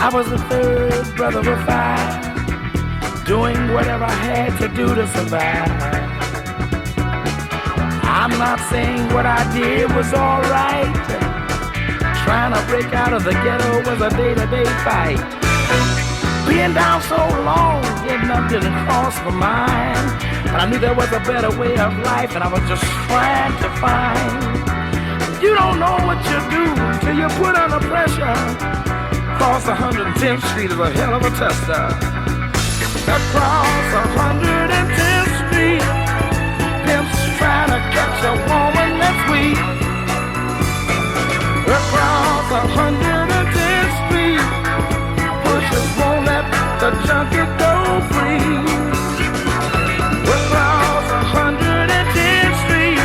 I was the third brother of five, doing whatever I had to do to survive. I'm not saying what I did was alright. Trying to break out of the ghetto was a day-to-day fight. Being down so long, getting up didn't cross my mind. But I knew there was a better way of life, and I was just trying to find. You don't know what you do till you put under pressure. Across 110th Street is a hell of a tester. Across 110th Street, pimps trying to catch a woman that's weak. Across 110th Street, pushers won't let the junkie go free. Across 110th Street,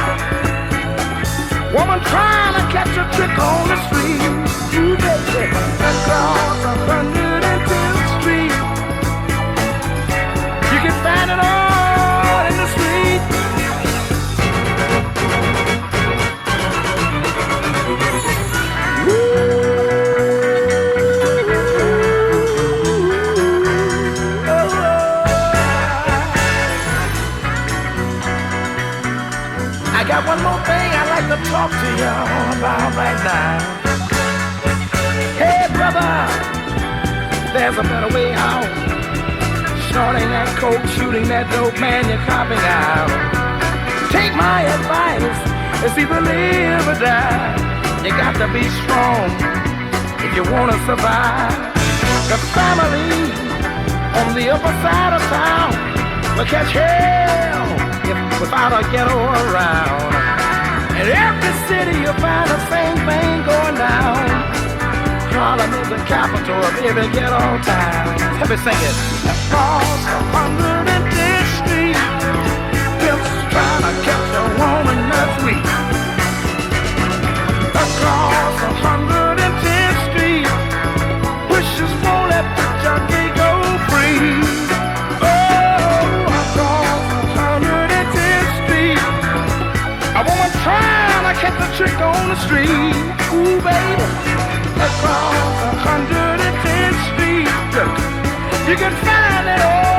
woman trying to catch a trick on the street. You baby, across 110th Street, you can find it all in the street. I got one more thing I'd like to talk to y'all about right now. Hey brother, there's a better way out. Snorting that coke, shooting that dope, man, you're copping out. Take my advice, it's either live or die. You got to be strong if you want to survive. The family on the upper side of town will catch hell without a ghetto around. In every city you'll find the same thing going down. Harlem is the capital of every ghetto town. Let me sing it. Across 110th Street, pimps trying to catch a woman that's weak. Across 110th Street, wishes won't let the junkie go free. Oh, across 110th Street, a woman trying to catch a trick on the street. Ooh, baby. Across 110th Street, you can find it all.